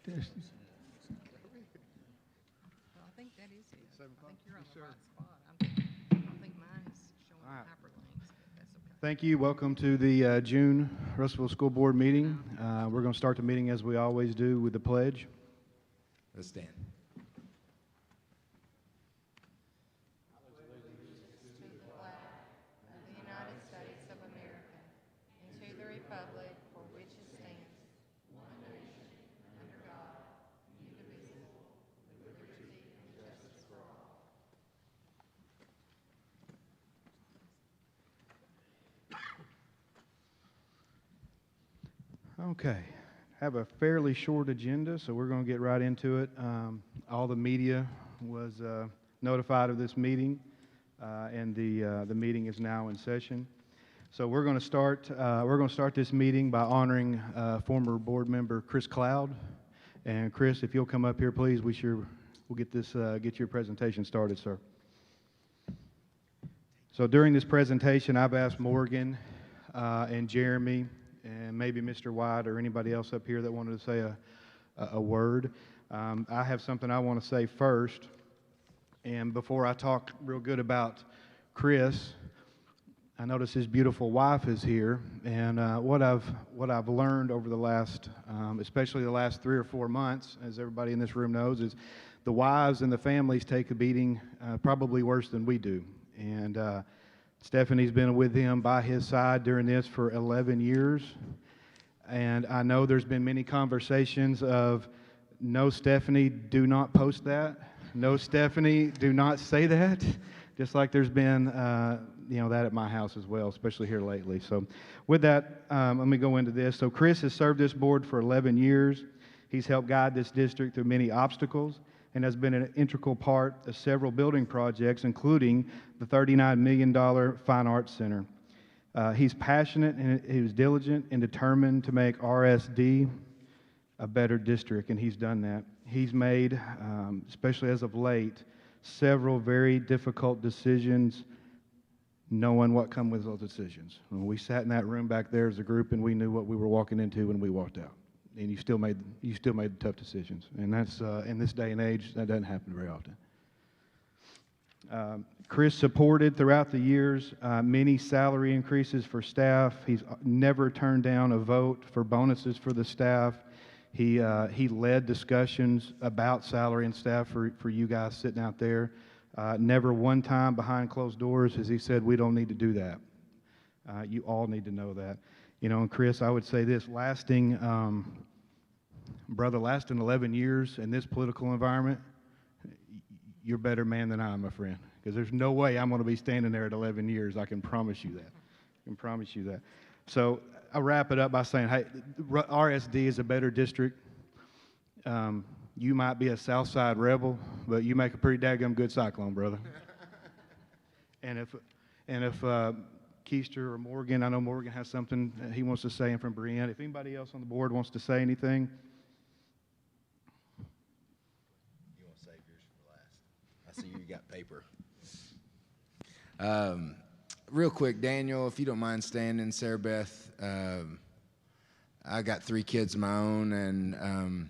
I think that is it. I think you're on the right spot. I think mine is showing hyperlinks, but that's okay. Thank you. Welcome to the June Russellville School Board meeting. We're going to start the meeting as we always do with the pledge. Let's stand. To the flag of the United States of America and to the republic for which it stands, one nation, under God, indivisible, with liberty and justice for all. Okay. Have a fairly short agenda, so we're going to get right into it. All the media was notified of this meeting, and the meeting is now in session. So we're going to start. We're going to start this meeting by honoring former board member Chris Cloud. And Chris, if you'll come up here, please, we'll get your presentation started, sir. So during this presentation, I've asked Morgan and Jeremy and maybe Mr. White or anybody else up here that wanted to say a word. I have something I want to say first, and before I talk real good about Chris, I notice his beautiful wife is here, and what I've learned over the last, especially the last 3 or 4 months, as everybody in this room knows, is the wives and the families take a beating probably worse than we do, and Stephanie's been with him by his side during this for 11 years. And I know there's been many conversations of, no, Stephanie, do not post that. No, Stephanie, do not say that. Just like there's been, that at my house as well, especially here lately. So with that, let me go into this. So Chris has served this board for 11 years. He's helped guide this district through many obstacles and has been an integral part of several building projects, including the $39 million Fine Arts Center. He's passionate and he was diligent and determined to make RSD a better district, and he's done that. He's made, especially as of late, several very difficult decisions, knowing what come with those decisions. When we sat in that room back there as a group, and we knew what we were walking into when we walked out. And you still made tough decisions, and that's in this day and age that doesn't happen very often. Chris supported throughout the years many salary increases for staff. He's never turned down a vote for bonuses for the staff. He led discussions about salary and staff for you guys sitting out there. Never one time behind closed doors has he said we don't need to do that. You all need to know that. And Chris, I would say this, lasting 11 years in this political environment, you're a better man than I am, my friend. Because there's no way I'm going to be standing there at 11 years. I can promise you that. So I'll wrap it up by saying, hey, RSD is a better district. You might be a Southside rebel, but you make a pretty daggum good Cyclone, brother. And if Keister or Morgan, I know Morgan has something he wants to say, and from Brienne. If anybody else on the board wants to say anything. You want to save yours for last. I see you got paper. Real quick, Daniel, if you don't mind standing, Sarah Beth. I got 3 kids of my own, and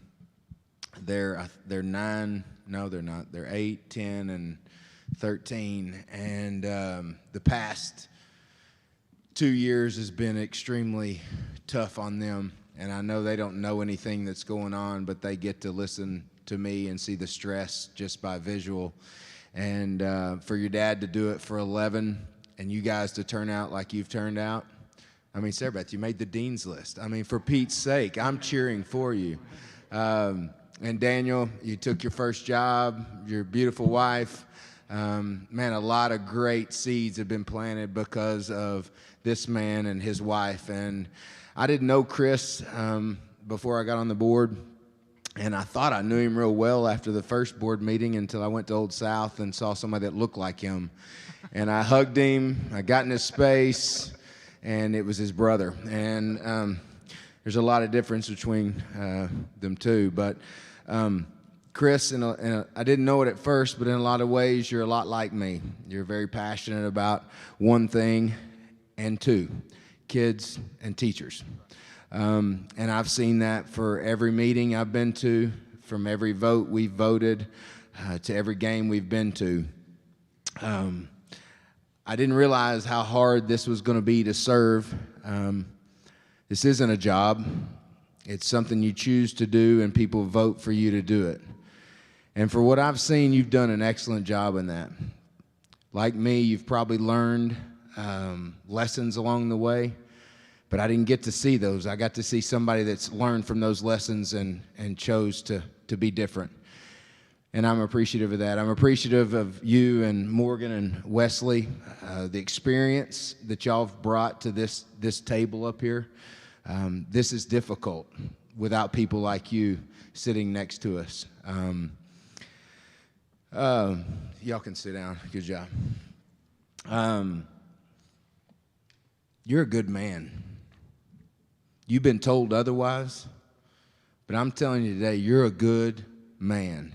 they're 9. No, they're not. They're 8, 10, and 13. And the past 2 years has been extremely tough on them, and I know they don't know anything that's going on, but they get to listen to me and see the stress just by visual. And for your dad to do it for 11 and you guys to turn out like you've turned out, I mean, Sarah Beth, you made the dean's list. I mean, for Pete's sake, I'm cheering for you. And Daniel, you took your first job, your beautiful wife. Man, a lot of great seeds have been planted because of this man and his wife. And I didn't know Chris before I got on the board, and I thought I knew him real well after the first board meeting until I went to Old South and saw somebody that looked like him. And I hugged him, I got in his space, and it was his brother. And there's a lot of difference between them two. But Chris, I didn't know it at first, but in a lot of ways, you're a lot like me. You're very passionate about one thing, and 2, kids, and teachers. And I've seen that for every meeting I've been to, from every vote we've voted, to every game we've been to. I didn't realize how hard this was going to be to serve. This isn't a job. It's something you choose to do, and people vote for you to do it. And for what I've seen, you've done an excellent job in that. Like me, you've probably learned lessons along the way, but I didn't get to see those. I got to see somebody that's learned from those lessons and chose to be different. And I'm appreciative of that. I'm appreciative of you and Morgan and Wesley, the experience that y'all have brought to this table up here. This is difficult without people like you sitting next to us. Y'all can sit down. Good job. You're a good man. You've been told otherwise, but I'm telling you today, you're a good man.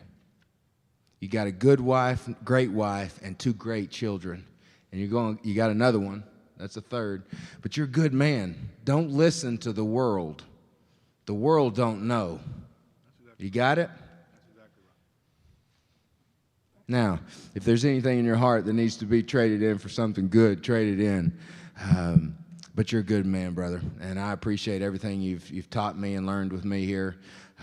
You got a good wife, great wife, and 2 great children. And you got another one. That's a third. But you're a good man. Don't listen to the world. The world don't know. You got it? Now, if there's anything in your heart that needs to be traded in for something good, trade it in. But you're a good man, brother, and I appreciate everything you've taught me and learned with me here,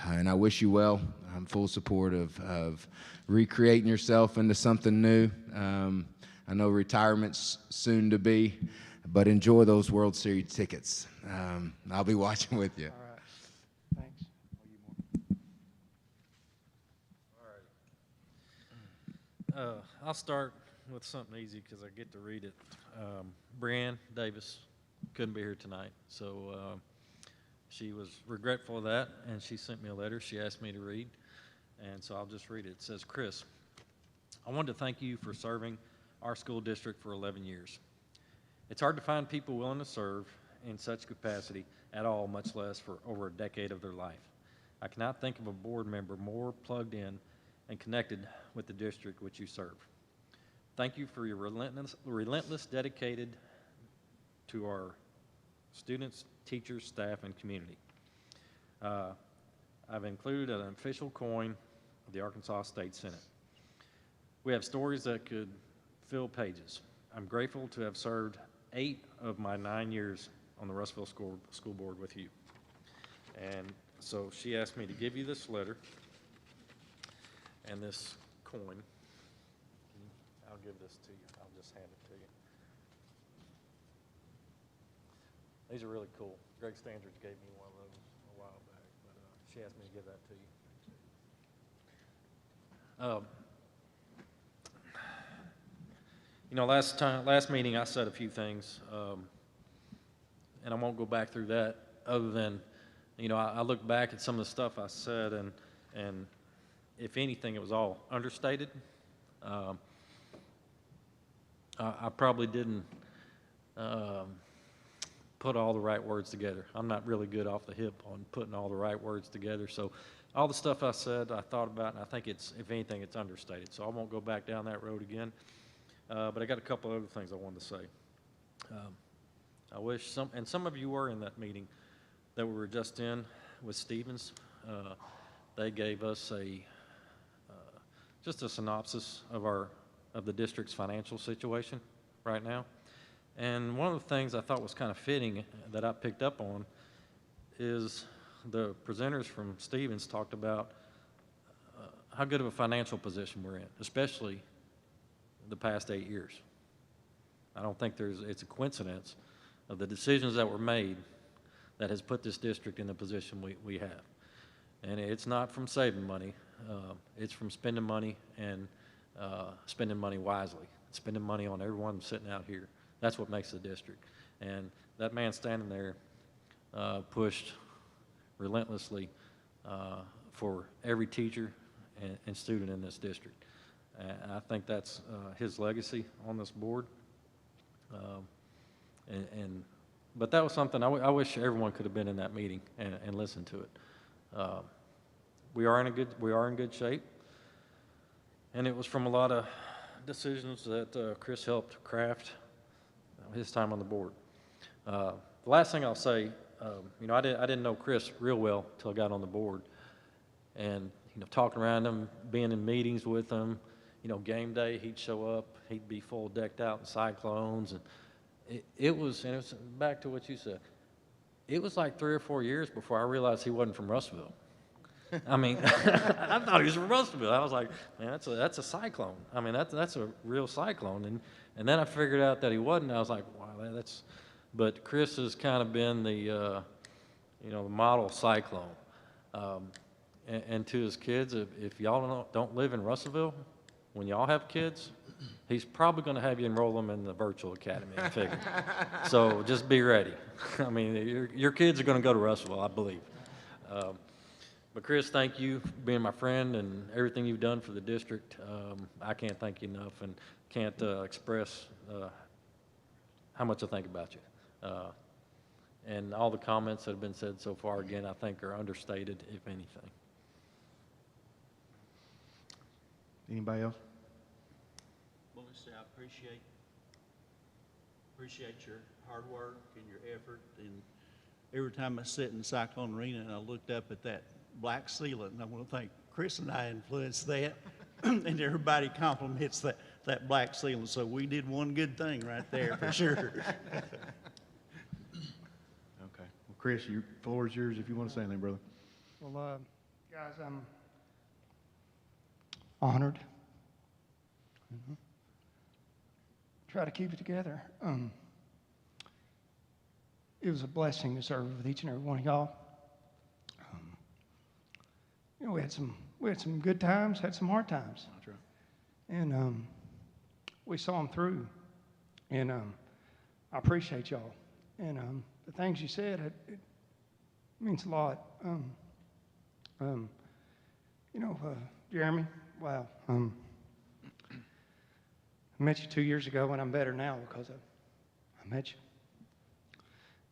and I wish you well. I'm full support of recreating yourself into something new. I know retirement's soon to be, but enjoy those World Series tickets. I'll be watching with you. All right. Thanks. I'll start with something easy because I get to read it. Brianne Davis couldn't be here tonight, so she was regretful of that, and she sent me a letter she asked me to read, and so I'll just read it. It says, Chris, I wanted to thank you for serving our school district for 11 years. It's hard to find people willing to serve in such capacity at all, much less for over a decade of their life. I cannot think of a board member more plugged in and connected with the district which you serve. Thank you for your relentless dedicated to our students, teachers, staff, and community. I've included an official coin of the Arkansas State Senate. We have stories that could fill pages. I'm grateful to have served 8 of my 9 years on the Russellville School Board with you. And so she asked me to give you this letter and this coin. I'll give this to you. I'll just hand it to you. These are really cool. Greg Standridge gave me one of those a while back, but she asked me to give that to you. You know, last meeting I said a few things, and I won't go back through that other than, you know, I look back at some of the stuff I said, and if anything, it was all understated. I probably didn't put all the right words together. I'm not really good off the hip on putting all the right words together. So all the stuff I said, I thought about, and I think it's, if anything, it's understated. So I won't go back down that road again. But I got a couple other things I wanted to say. I wish some of you were in that meeting that we were just in with Stevens. They gave us just a synopsis of the district's financial situation right now. And one of the things I thought was kind of fitting that I picked up on is the presenters from Stevens talked about how good of a financial position we're in, especially the past 8 years. I don't think it's a coincidence of the decisions that were made that has put this district in the position we have. And it's not from saving money, it's from spending money and spending money wisely, spending money on everyone sitting out here. That's what makes the district. And that man standing there pushed relentlessly for every teacher and student in this district. And I think that's his legacy on this board. But that was something I wish everyone could have been in that meeting and listened to it. We are in good shape, and it was from a lot of decisions that Chris helped craft his time on the board. The the last thing I'll say, I didn't know Chris real well till I got on the board. And, talking around him, being in meetings with him, game day, he'd show up, he'd be full decked out in cyclones. And it was back to what you said. It was like 3 or 4 years before I realized he wasn't from Russellville. I mean, I thought he was from Russellville. I was like, man, that's a cyclone. I mean, that's a real cyclone. And then I figured out that he wasn't. I was like, wow, but Chris has kind of been the model cyclone. And to his kids, if y'all don't live in Russellville, when y'all have kids, he's probably going to have you enroll them in the virtual academy, I figure. So just be ready. I mean, your kids are going to go to Russellville, I believe. But Chris, thank you for being my friend and everything you've done for the district. I can't thank you enough and can't express how much I think about you. And all the comments that have been said so far, again, I think are understated, if anything. Anybody else? Well, let's say I appreciate your hard work and your effort. And every time I sit in the Cyclone Arena and I looked up at that black ceiling, I want to thank Chris and I influenced that, and everybody compliments that black ceiling. So we did one good thing right there for sure. Okay. Well, Chris, your floor is yours if you want to say anything, brother. Well, guys, I'm honored. Try to keep it together. It was a blessing to serve with each and every one of y'all. We had some good times, had some hard times. That's right. And we saw them through. And I appreciate y'all. And the things you said, it means a lot. Jeremy, wow. I met you 2 years ago, and I'm better now because I met you.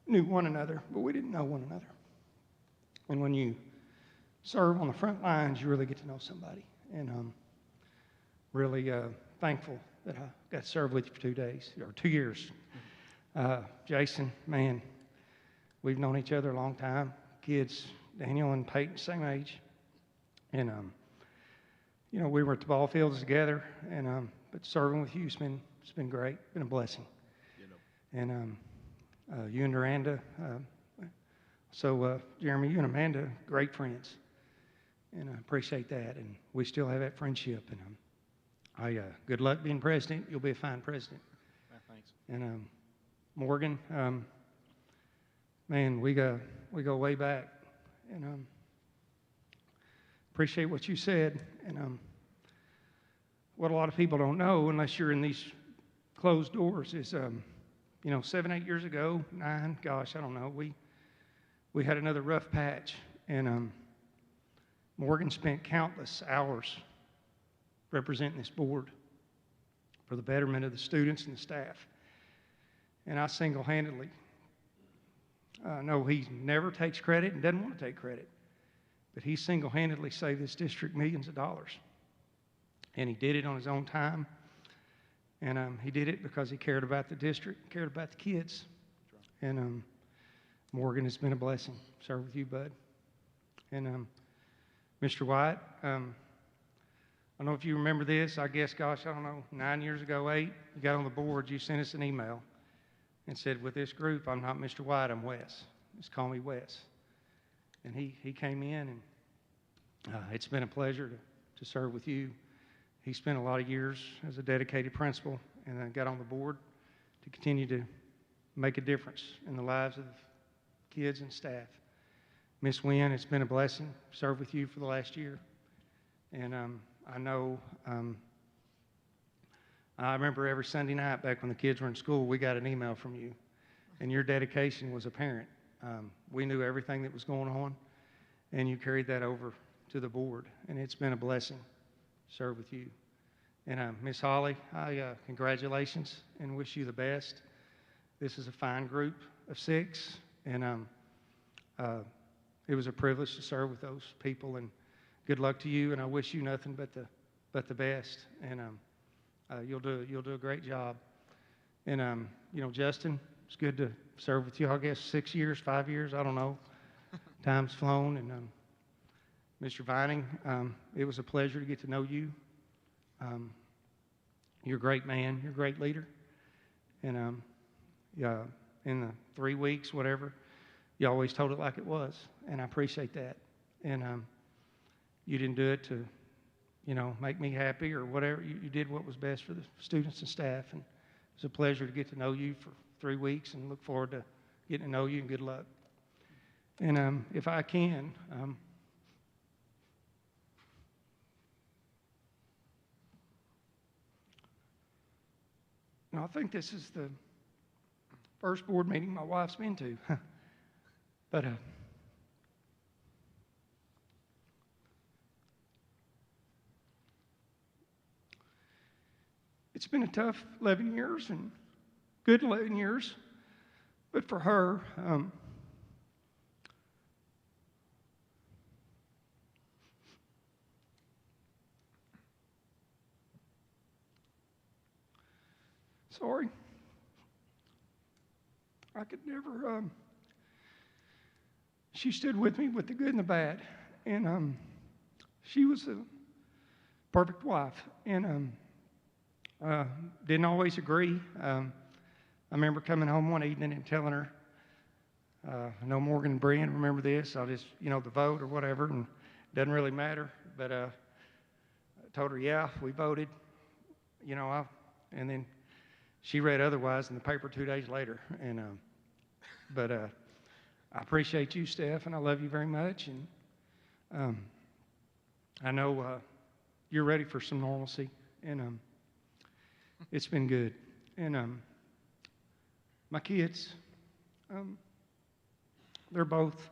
Knew one another, but we didn't know one another. And when you serve on the front lines, you really get to know somebody. And I'm really thankful that I got to serve with you for 2 days, or 2 years. Jason, man, we've known each other a long time. Kids, Daniel and Peyton, same age. And, we were at the ball fields together, and but serving with you, it's been great, been a blessing. And you and Miranda, Jeremy, you and Amanda, great friends, and I appreciate that. And we still have that friendship. And good luck being president. You'll be a fine president. Thanks. And Morgan, man, we go way back, and appreciate what you said. And what a lot of people don't know, unless you're in these closed doors, is 7, 8 years ago, 9, gosh, I don't know, we had another rough patch, and Morgan spent countless hours representing this board for the betterment of the students and the staff. And I single-handedly, no, he never takes credit and doesn't want to take credit, but he single-handedly saved this district millions of dollars. And he did it on his own time. And he did it because he cared about the district, cared about the kids. And Morgan, has been a blessing. Serve with you, bud. And Mr. White, I don't know if you remember this. I guess, gosh, I don't know, 9 years ago, 8, you got on the board, you sent us an email and said, with this group, I'm not Mr. White, I'm Wes. Just call me Wes. And he came in, and it's been a pleasure to serve with you. He spent a lot of years as a dedicated principal, and then got on the board to continue to make a difference in the lives of kids and staff. Miss Wynn, it's been a blessing to serve with you for the last year. And I know, I remember every Sunday night back when the kids were in school, we got an email from you, and your dedication was apparent. We knew everything that was going on, and you carried that over to the board, and it's been a blessing to serve with you. And Miss Holly, congratulations and wish you the best. This is a fine group of 6, and it was a privilege to serve with those people. And good luck to you, and I wish you nothing but the best. And you'll do a great job. And Justin, it's good to serve with you. I guess 6 years, 5 years, I don't know. Time's flown. And Mr. Vining, it was a pleasure to get to know you. You're a great man. You're a great leader. And yeah, in the 3 weeks, whatever, you always told it like it was, and I appreciate that. And you didn't do it to, make me happy or whatever. You did what was best for the students and staff, and it was a pleasure to get to know you for 3 weeks, and look forward to getting to know you, and good luck. And if I can, I think this is the first board meeting my wife's been to. But it's been a tough 11 years and good 11 years. But for her, sorry, I could never, she stood with me with the good and the bad. And she was a perfect wife. And didn't always agree. I remember coming home one evening and telling her, I know Morgan and Brian remember this. I'll just, the vote or whatever, and it doesn't really matter. But I told her, yeah, we voted, and then she read otherwise in the paper 2 days later. And but I appreciate you, Steph, and I love you very much. And I know you're ready for some normalcy, and it's been good. And my kids, they're both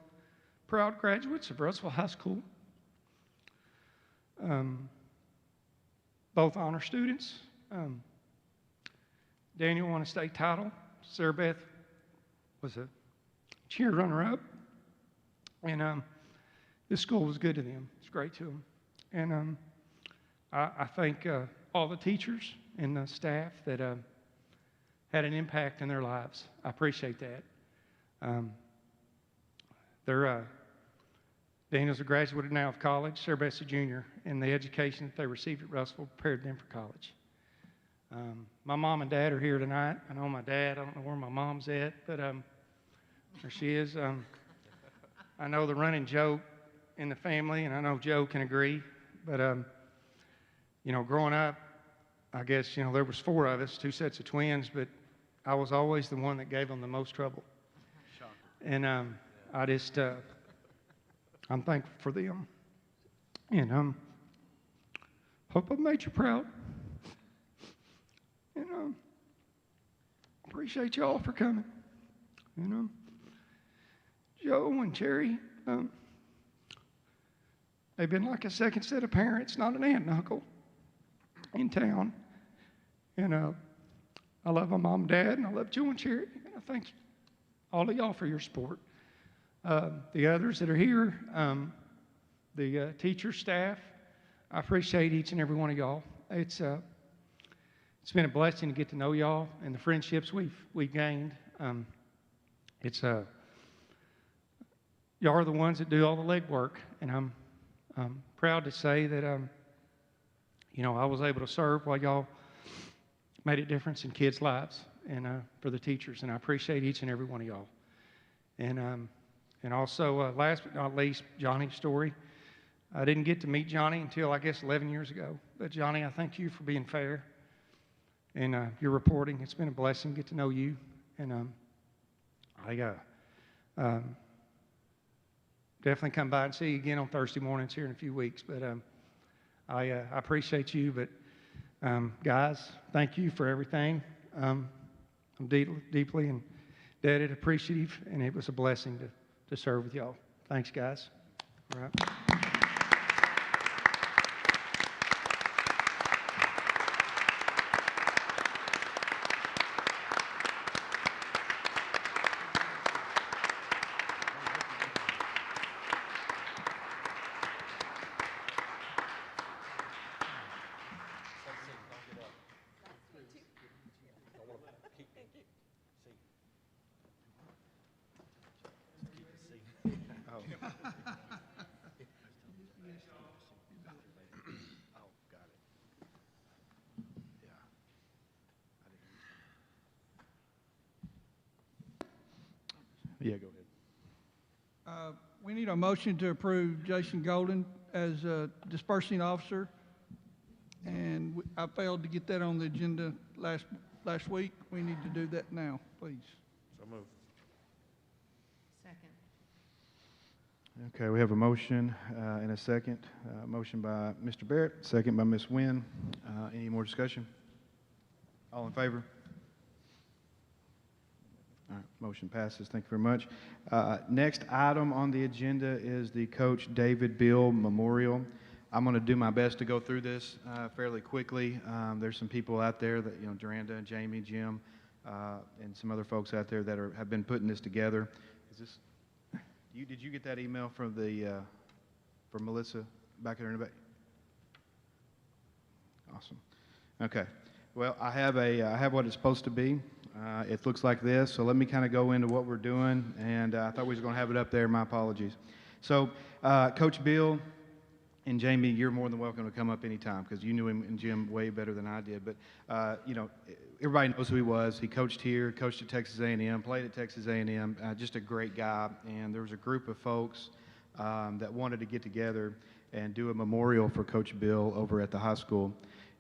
proud graduates of Russell High School, both honor students. Daniel won a state title. Sarah Beth was a cheer runner-up. And this school was good to them. It's great to them. And I thank all the teachers and the staff that had an impact in their lives. I appreciate that. Daniel's a graduate now of college. Sarah Beth's a junior, and the education that they received at Russell prepared them for college. My mom and dad are here tonight. I know my dad. I don't know where my mom's at, but there she is. I know the running joke in the family, and I know Joe can agree. But growing up, I guess there was 4 of us, 2 sets of twins, but I was always the one that gave them the most trouble. Shocker. And I just I'm thankful for them, and hope I've made you proud. And appreciate y'all for coming. And Joe and Cherry, they've been like a second set of parents, not an aunt and uncle, in town. And I love my mom and dad, and I love Joe and Cherry, and I thank all of y'all for your support. The others that are here, the teacher, staff, I appreciate each and every one of y'all. It's been a blessing to get to know y'all and the friendships we've gained. Y'all are the ones that do all the legwork, and I'm proud to say that I was able to serve while y'all made a difference in kids' lives and for the teachers, and I appreciate each and every one of y'all. And also, last but not least, Johnny's story. I didn't get to meet Johnny until, I guess, 11 years ago. But Johnny, I thank you for being fair and your reporting. It's been a blessing to get to know you. And I definitely come by and see you again on Thursday mornings here in a few weeks. But I appreciate you. But guys, thank you for everything. I'm deeply indebted, appreciative, and it was a blessing to serve with y'all. Thanks, guys. All right. Oh. Oh, got it. Yeah. Yeah, go ahead. We need a motion to approve Jason Golden as a dispersing officer. And I failed to get that on the agenda last week. We need to do that now, please. So moved. Second. Okay, we have a motion and a second. Motion by Mr. Barrett, second by Ms. Wynn. Any more discussion? All in favor? All right, motion passes. Thank you very much. Next item on the agenda is the Coach David Beale Memorial. I'm going to do my best to go through this fairly quickly. There's some people out there that, you know, Duranda, Jamie, Jim, and some other folks out there that have been putting this together. Is this? Did you get that email from from Melissa back there in the back? Awesome. Okay. Well, I have what it's supposed to be. It looks like this. So let me kind of go into what we're doing. And I thought we was going to have it up there. My apologies. So Coach Beale and Jamie, you're more than welcome to come up anytime because you knew him and Jim way better than I did. But you know, everybody knows who he was. He coached here, coached at Texas A&M, played at Texas A&M. Just a great guy. And there was a group of folks that wanted to get together and do a memorial for Coach Beale over at the high school.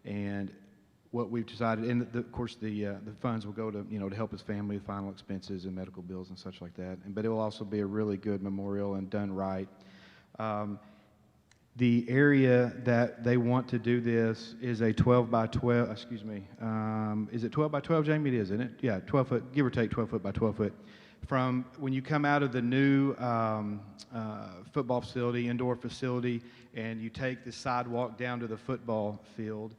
And what we've decided, and of course the funds will go to, you know, to help his family with final expenses and medical bills and such like that. But it will also be a really good memorial and done right. The area that they want to do this is a 12 by 12, excuse me, is it 12 by 12, Jamie? It is, isn't it? Yeah, 12 foot, give or take 12 foot by 12 foot. From when you come out of the new football facility, indoor facility, and you take the sidewalk down to the football field,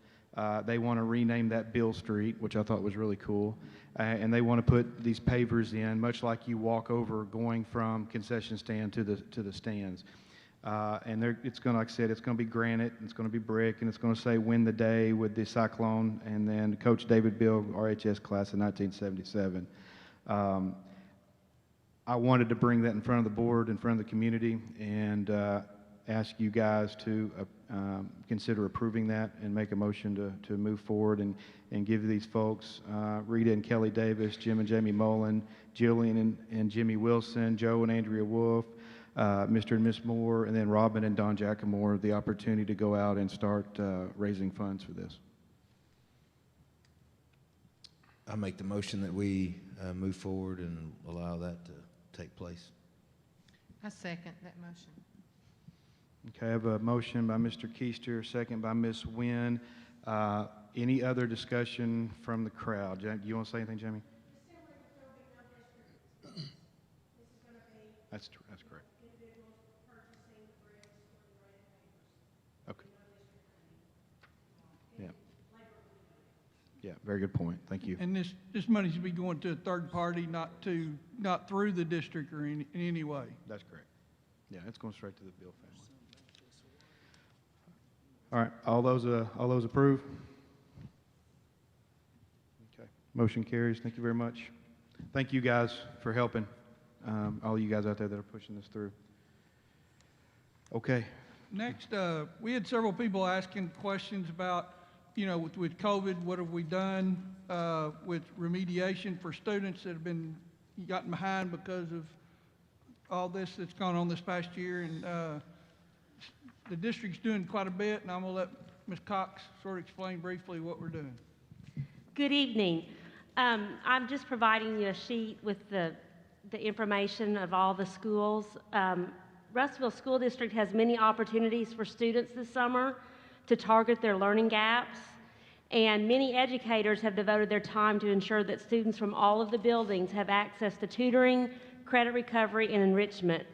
they want to rename that Beale Street, which I thought was really cool. And they want to put these pavers in, much like you walk over going from concession stand to the stands. And it's going to, like I said, it's going to be granite, it's going to be brick, and it's going to say "Win the Day" with the Cyclone, and then Coach David Beale, RHS class of 1977. I wanted to bring that in front of the board, in front of the community, and ask you guys to consider approving that and make a motion to move forward and give these folks, Rita and Kelly Davis, Jim and Jamie Mullen, Jillian and Jimmy Wilson, Joe and Andrea Wolf, Mr. and Miss Moore, and then Robin and Don Jackamore, the opportunity to go out and start raising funds for this. I make the motion that we move forward and allow that to take place. I second that motion. Okay, I have a motion by Mr. Keister, second by Ms. Wynn. Any other discussion from the crowd? Do you want to say anything, Jamie? That's correct. Okay. Yeah. Yeah, very good point. Thank you. And this money should be going to a third party, not through the district or in any way. That's correct. Yeah, it's going straight to the Beale family. All right, all those approve? Okay, motion carries. Thank you very much. Thank you guys for helping. All you guys out there that are pushing this through. Okay. Next, we had several people asking questions about, you know, with COVID, what have we done with remediation for students that have been gotten behind because of all this that's gone on this past year. And the district's doing quite a bit, and I'm going to let Ms. Cox sort of explain briefly what we're doing. Good evening. I'm just providing you a sheet with the information of all the schools. Russellville School District has many opportunities for students this summer to target their learning gaps, and many educators have devoted their time to ensure that students from all of the buildings have access to tutoring, credit recovery, and enrichment.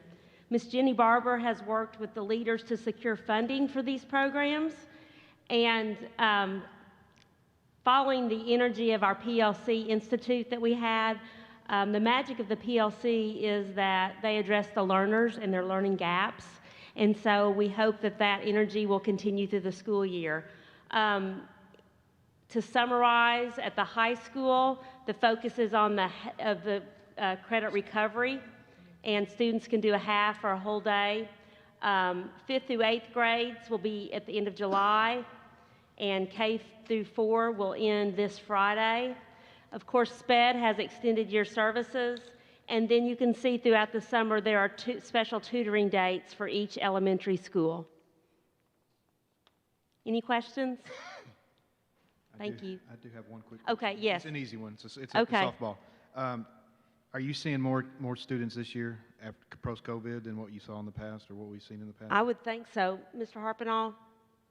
Ms. Jenny Barber has worked with the leaders to secure funding for these programs, and following the energy of our PLC Institute that we had, the magic of the PLC is that they address the learners and their learning gaps, and so we hope that that energy will continue through the school year. To summarize, at the high school, the focus is on the credit recovery. and students can do a half or a whole day. 5th through 8th grades will be at the end of July, and K through 4 will end this Friday. Of course, SPED has extended year services, and then you can see throughout the summer there are special tutoring dates for each elementary school. Any questions? Thank you. I do have one quick Okay, question. yes. It's an easy one. It's Okay. a softball. Are you seeing more students this year after post-COVID than what you saw in the past or what we've seen in the past? I would think so. Mr. Harpinall,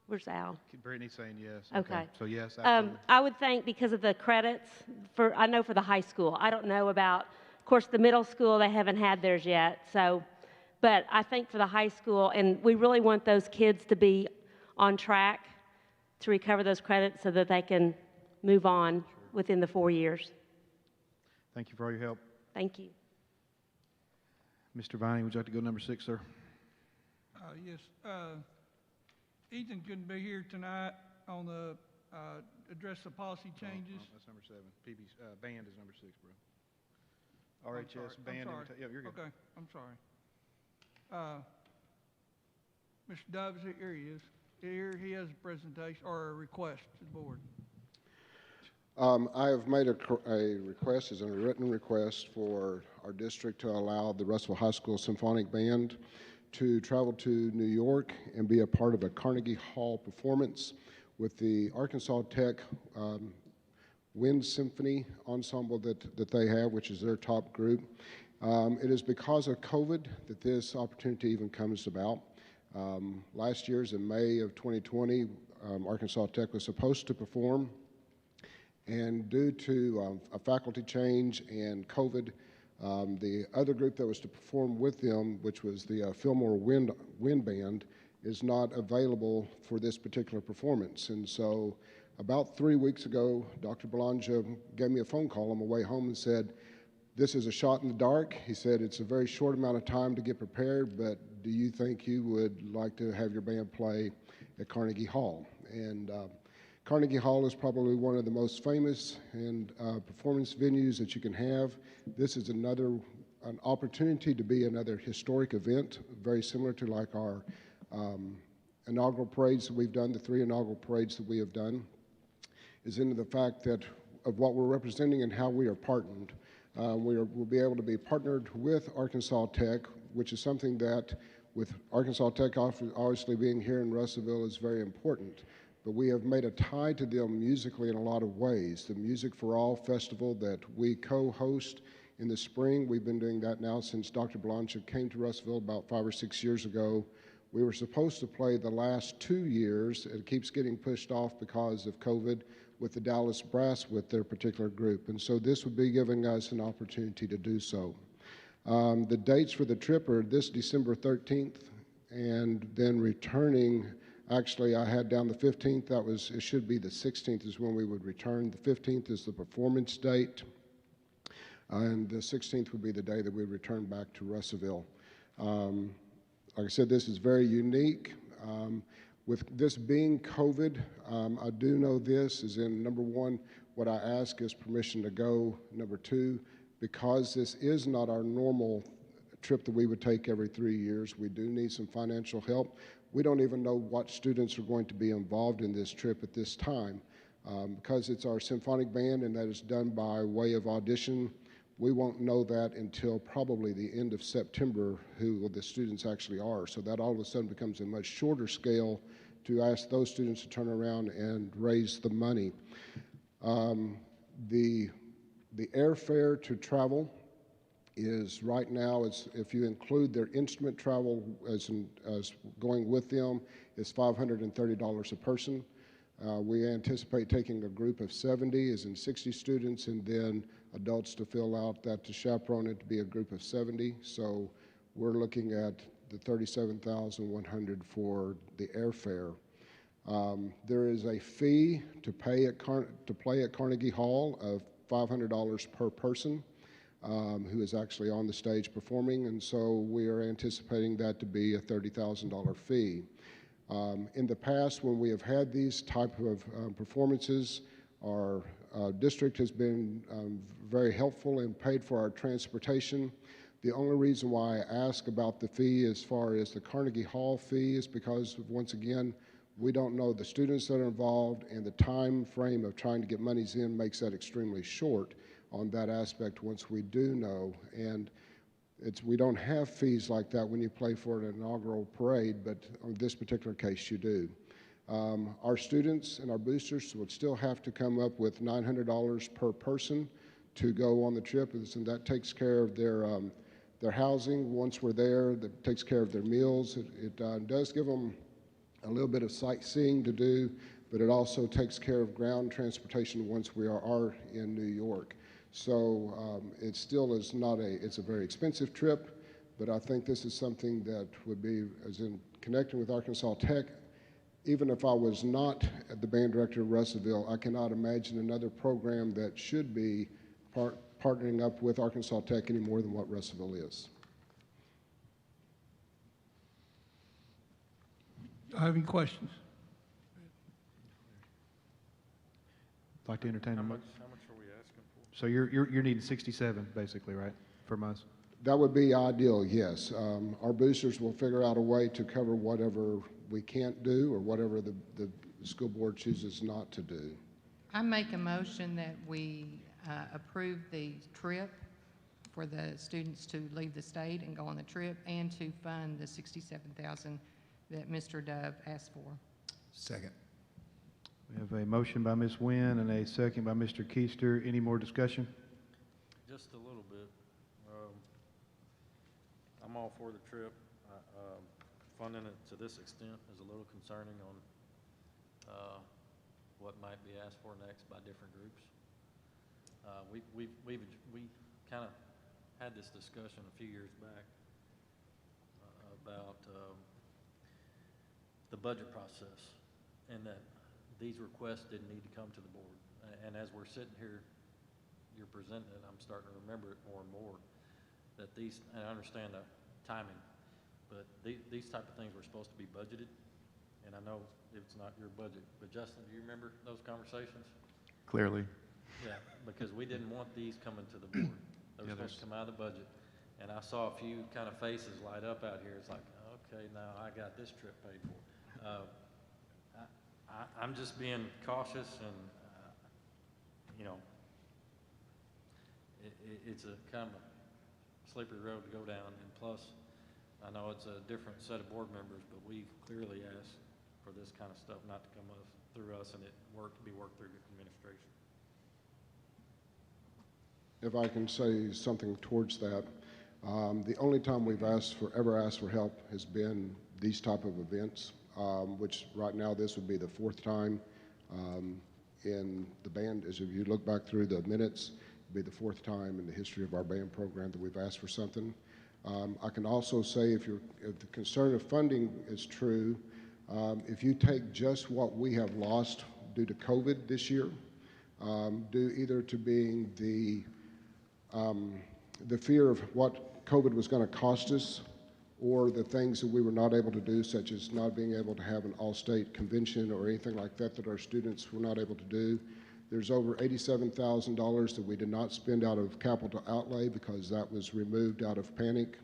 where's Al? Brittany's saying yes. Okay. So yes, absolutely. I would think because of the credits, I know for the high school. I don't know about, of course, the middle school, they haven't had theirs yet. So, but I think for the high school, and we really want those kids to be on track to recover those credits so that they can move on within the 4 years. Thank you for all your help. Thank you. Mr. Viney, would you like to go number 6, sir? Yes. Ethan couldn't be here tonight on the, address the policy changes. Oh, that's number 7. PB's, band is number 6, bro. I'm RHS sorry, band. I'm sorry. Yeah, you're good. Okay, I'm sorry. Mr. Dove, here he is. Here he has a presentation or a request to the board. I have made a request, as a written request, for our district to allow the Russellville High School Symphonic Band to travel to New York and be a part of a Carnegie Hall performance with the Arkansas Tech Wind Symphony Ensemble that they have, which is their top group. It is because of COVID that this opportunity even comes about. Last year's in May of 2020, Arkansas Tech was supposed to perform, and due to a faculty change and COVID, the other group that was to perform with them, which was the Fillmore Wind Band, is not available for this particular performance. And so about 3 weeks ago, Dr. Belanger gave me a phone call on my way home and said, "This is a shot in the dark." He said, "It's a very short amount of time to get prepared, but do you think you would like to have your band play at Carnegie Hall?" And Carnegie Hall is probably one of the most famous and performance venues that you can have. This is an opportunity to be another historic event, very similar to like our inaugural parades that we've done, the 3 inaugural parades that we have done, is into the fact that of what we're representing and how we are partnered. We'll be able to be partnered with Arkansas Tech, which is something that, with Arkansas Tech obviously being here in Russellville, is very important. But we have made a tie to them musically in a lot of ways. The Music for All festival that we co-host in the spring, we've been doing that now since Dr. Blanchard came to Russellville about 5 or 6 years ago. We were supposed to play the last 2 years. It keeps getting pushed off because of COVID with the Dallas Brass with their particular group. And so this would be giving us an opportunity to do so. The dates for the trip are this December 13th, and then returning. Actually, I had down the 15th. It should be the 16th is when we would return. The 15th is the performance date, and the 16th would be the day that we return back to Russellville. Like I said, this is very unique. With this being COVID, I do know this is in number 1, what I ask is permission to go. Number 2, because this is not our normal trip that we would take every 3 years, we do need some financial help. We don't even know what students are going to be involved in this trip at this time. Because it's our symphonic band and that is done by way of audition, we won't know that until probably the end of September who the students actually are. So that all of a sudden becomes a much shorter scale to ask those students to turn around and raise the money. The airfare to travel is right now, if you include their instrument travel as going with them, is $530 a person. We anticipate taking a group of 70, as in 60 students, and then adults to fill out that to chaperone it to be a group of 70. So we're looking at the $37,100 for the airfare. There is a fee to play at Carnegie Hall of $500 per person. Who is actually on the stage performing, and so we are anticipating that to be a $30,000 fee. In the past, when we have had these type of performances, our district has been very helpful and paid for our transportation. The only reason why I ask about the fee as far as the Carnegie Hall fee is because, once again, we don't know the students that are involved, and the time frame of trying to get monies in makes that extremely short on that aspect once we do know. And we don't have fees like that when you play for an inaugural parade, but on this particular case, you do. Our students and our boosters would still have to come up with $900 per person to go on the trip, and that takes care of their housing once we're there. That takes care of their meals. It does give them a little bit of sightseeing to do, but it also takes care of ground transportation once we are in New York. So it still is not it's a very expensive trip, but I think this is something that would be, as in connecting with Arkansas Tech. Even if I was not the band director of Russellville, I cannot imagine another program that should be partnering up with Arkansas Tech any more than what Russellville is. Do I have any questions? I'd like to entertain a How mo- much are we asking for? So you're needing 67 basically, right, from us? That would be ideal, yes. Our boosters will figure out a way to cover whatever we can't do or whatever the school board chooses not to do. I make a motion that we approve the trip for the students to leave the state and go on the trip, and to fund the $67,000 that Mr. Dove asked for. Second. We have a motion by Ms. Nguyen and a second by Mr. Keister. Any more discussion? Just a little bit. I'm all for the trip. Funding it to this extent is a little concerning on what might be asked for next by different groups. We kind of had this discussion a few years back about the budget process, and that these requests didn't need to come to the board. And as we're sitting here, you're presenting it, I'm starting to remember it more and more, that these, and I understand the timing, but these type of things were supposed to be budgeted, and I know it's not your budget, but Justin, do you remember those conversations? Clearly. Yeah, because we didn't want these coming to the board. They were supposed to come out of the budget, and I saw a few kind of faces light up out here. It's like, okay, now I got this trip paid for. I'm just being cautious, and you know, it's a kind of a slippery road to go down, and plus, I know it's a different set of board members, but we clearly asked for this kind of stuff not to come through us, and it be worked through the administration. If I can say something towards that, the only time we've ever asked for help has been these type of events, which right now this would be the fourth time in the band. As if you look back through the minutes, it'd be the fourth time in the history of our band program that we've asked for something. I can also say, if the concern of funding is true, if you take just what we have lost due to COVID this year, due either to being the fear of what COVID was going to cost us, or the things that we were not able to do, such as not being able to have an all-state convention or anything like that that our students were not able to do. There's over $87,000 that we did not spend out of capital outlay because that was removed out of panic.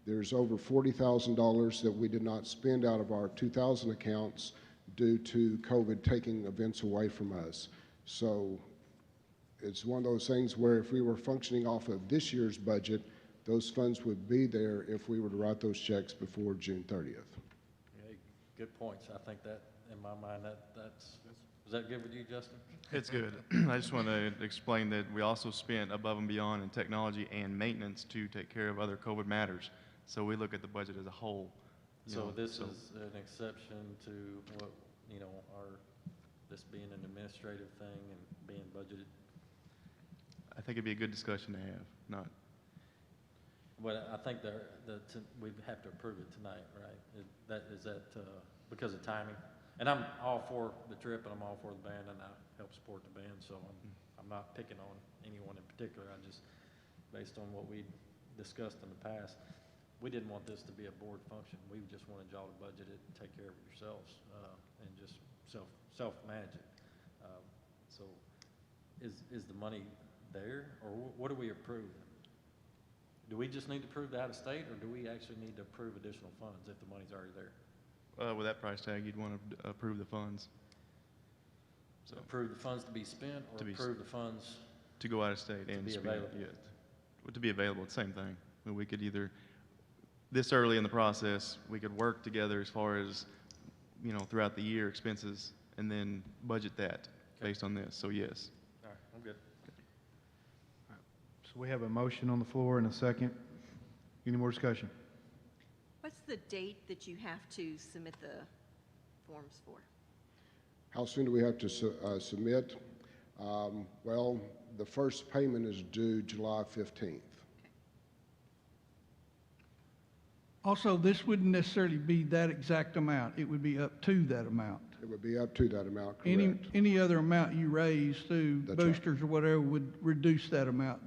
There's over $40,000 that we did not spend out of our 2000 accounts due to COVID taking events away from us. So it's one of those things where if we were functioning off of this year's budget, those funds would be there if we were to write those checks before June 30th. Yeah, good points. I think that, in my mind, is that good with you, Justin? It's good. I just want to explain that we also spent above and beyond in technology and maintenance to take care of other COVID matters. So we look at the budget as a whole. So this is an exception to what, this being an administrative thing and being budgeted? I think it'd be a good discussion to have, not. But I think we have to approve it tonight, right? Is that because of timing? And I'm all for the trip, and I'm all for the band, and I help support the band, so I'm not picking on anyone in particular. I just, based on what we discussed in the past, we didn't want this to be a board function. We just wanted y'all to budget it and take care of it yourselves, and just self-manage it. So is the money there, or what do we approve? do we just need to approve the out-of-state, or do we actually need to approve additional funds if the money's already there? With that price tag, you'd want to approve the funds So approve the funds to be spent, or To be approve the funds? to go out of state and be spend. available. Yeah, to be available, it's the same thing. I mean, we could either, this early in the process, we could work together as far as, throughout the year expenses, and then budget that based on this. So yes. All right, I'm good. So we have a motion on the floor and a second. Any more discussion? What's the date that you have to submit the forms for? How soon do we have to submit? Well, the first payment is due July 15th. Also, this wouldn't necessarily be that exact amount. It would be up to that amount. It would be up to that amount, correct? Any other amount you raise through That's right. boosters or whatever would reduce that amount.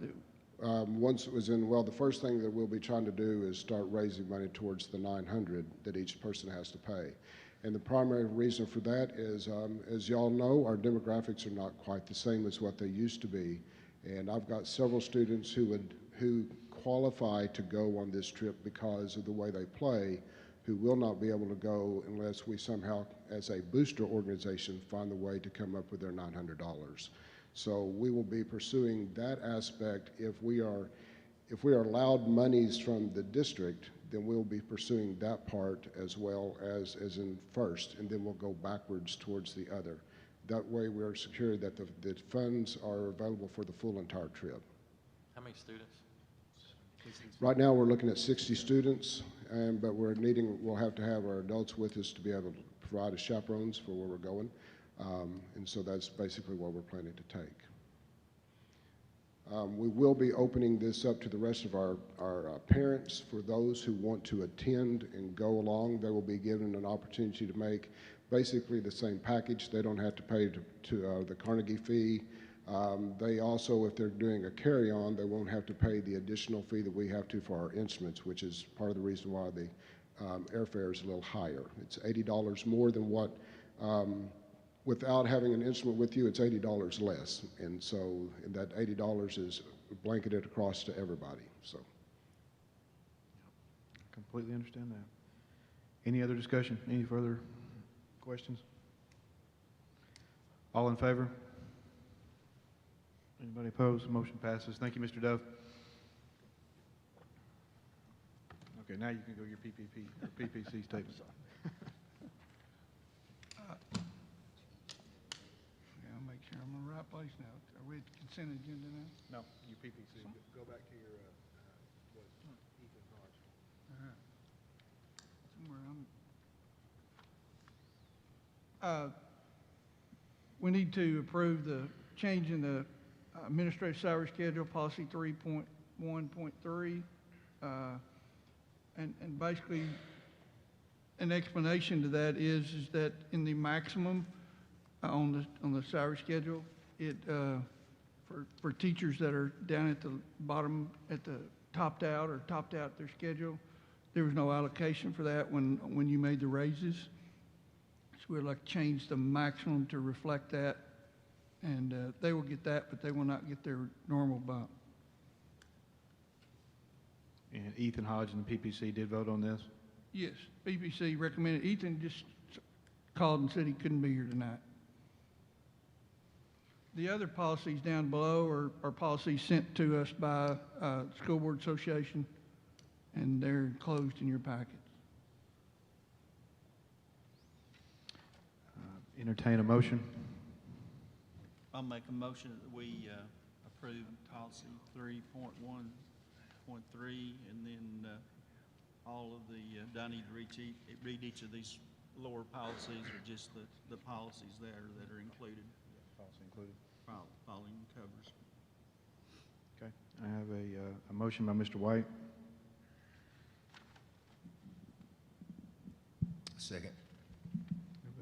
Once it was in, well, the first thing that we'll be trying to do is start raising money towards the 900 that each person has to pay. And the primary reason for that is, as y'all know, our demographics are not quite the same as what they used to be. And I've got several students who qualify to go on this trip because of the way they play, who will not be able to go unless we somehow, as a booster organization, find a way to come up with their $900. So we will be pursuing that aspect. If we are allowed monies from the district, then we'll be pursuing that part as well as in first, and then we'll go backwards towards the other. That way we're secure that the funds are available for the full entire trip. How many students? Right now, we're looking at 60 students, but we'll have to have our adults with us to be able to provide as chaperones for where we're going. And so that's basically what we're planning to take. We will be opening this up to the rest of our parents. For those who want to attend and go along, they will be given an opportunity to make basically the same package. They don't have to pay to the Carnegie fee. They also, if they're doing a carry-on, they won't have to pay the additional fee that we have to for our instruments, which is part of the reason why the airfare is a little higher. It's $80 more than what, without having an instrument with you, it's $80 less. And so that $80 is blanketed across to everybody. So. Completely understand that. Any other discussion? Any further questions? All in favor? Anybody opposed? Motion passes. Thank you, Mr. Dove. Okay, now you can go your PPC statement. Yeah, I'll make sure I'm in the right place now. Are we at the consent agenda now? No, your PPC. Go back to your, Ethan Hodge. All right. Somewhere we need to approve the change in the administrative salary schedule, policy 3.1.3. And basically, an explanation to that is that in the maximum on the salary schedule, it for teachers that are down at the bottom, at the topped out their schedule, there was no allocation for that when you made the raises. So we'd like to change the maximum to reflect that, and they will get that, but they will not get their normal bump. And Ethan Hodge and the PPC did vote on this? Yes, BBC recommended. Ethan just called and said he couldn't be here tonight. The other policies down below are policies sent to us by School Board Association, and they're enclosed in your packets. Entertain a motion. I'll make a motion that we approve policy 3.1.3, and then all of the, do I need to read each of these lower policies, or just the policies there that are included? Policy included. Following covers. Okay. I have a motion by Mr. White. Second.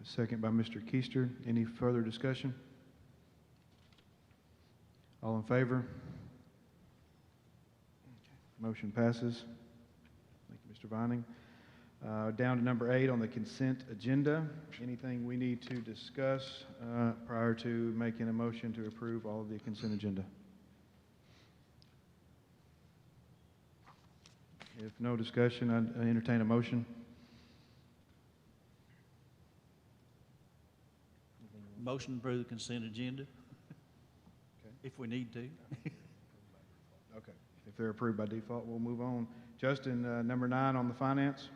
A second by Mr. Keister. Any further discussion? All in favor? Motion passes. Thank you, Mr. Vining. Down to number 8 on the consent agenda. Anything we need to discuss prior to making a motion to approve all of the consent agenda? If no discussion, I entertain a motion. Motion to approve the consent agenda, if we need to. Okay. If they're approved by default, we'll move on. Justin, number 9 on the finance.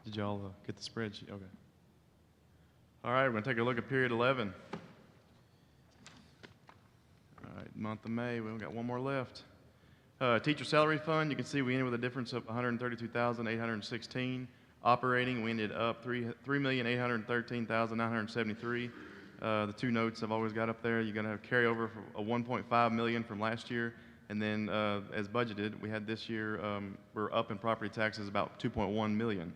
Did y'all get the spreadsheet? Okay. All right, we're going to take a look at period 11. All right, month of May, we've got one more left. Teacher salary fund, you can see we ended with a difference of $132,816. Operating, we ended up $3,813,973. The two notes I've always got up there, you're going to have carryover for a $1.5 million from last year, and then as budgeted, we had this year, we're up in property taxes about $2.1 million.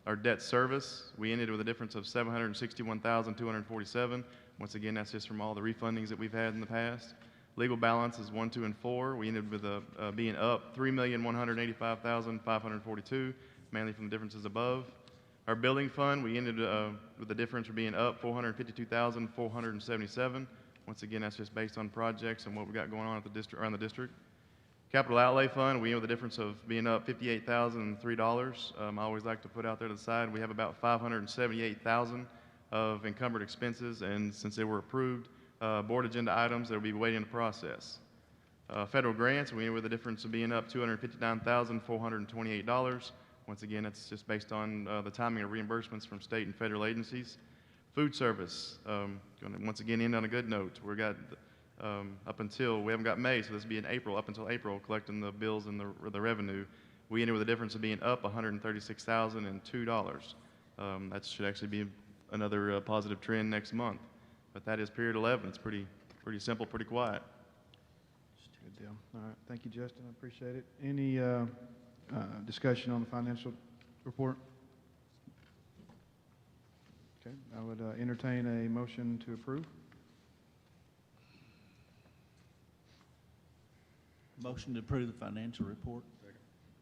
Our debt service, we ended with a difference of $761,247. Once again, that's just from all the refundings that we've had in the past. Legal balance is 1, 2, and 4. We ended with being up $3,185,542, mainly from the differences above. Our building fund, we ended with the difference for being up $452,477. Once again, that's just based on projects and what we got going on at the district, around the district. Capital outlay fund, we ended with a difference of being up $58,003. I always like to put out there to the side, we have about $578,000 of encumbered expenses, and since they were approved, board agenda items that will be waiting to process. Federal grants, we ended with a difference of being up $259,428. Once again, that's just based on the timing of reimbursements from state and federal agencies. Food service, going to once again end on a good note. We've got up until, we haven't got May, so this will be in April, up until April, collecting the bills and the revenue. We ended with a difference of being up $136,002. That should actually be another positive trend next month. But that is period 11. It's pretty simple, pretty quiet. Good deal. All right. Thank you, Justin. I appreciate it. Any discussion on the financial report? Okay. I would entertain a motion to approve. Motion to approve the financial report.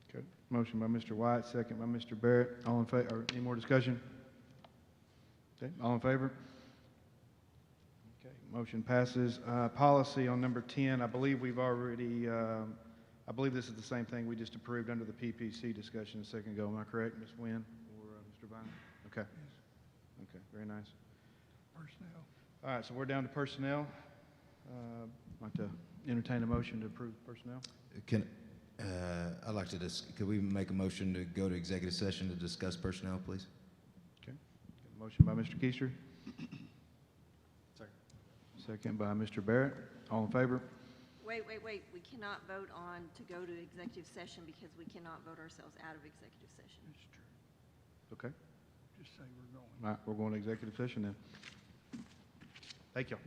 Okay. Motion by Mr. White, second by Mr. Barrett. All in favor? Or any more discussion? Okay. All in favor? Okay. Motion passes. Policy on number 10. I believe we've already. I believe this is the same thing we just approved under the PPC discussion a second ago. Am I correct, Ms. Wynn or Mr. Vine? Okay. Okay. Very nice. Personnel. All right. So we're down to personnel. I'd like to entertain a motion to approve personnel. I'd like to could we make a motion to go to executive session to discuss personnel, please? Okay. Got a motion by Mr. Keister. Second by Mr. Barrett. All in favor? Wait. We cannot vote on to go to executive session because we cannot vote ourselves out of executive session. That's true. Okay. Just say we're going. All right. We're going to executive session then. Thank you.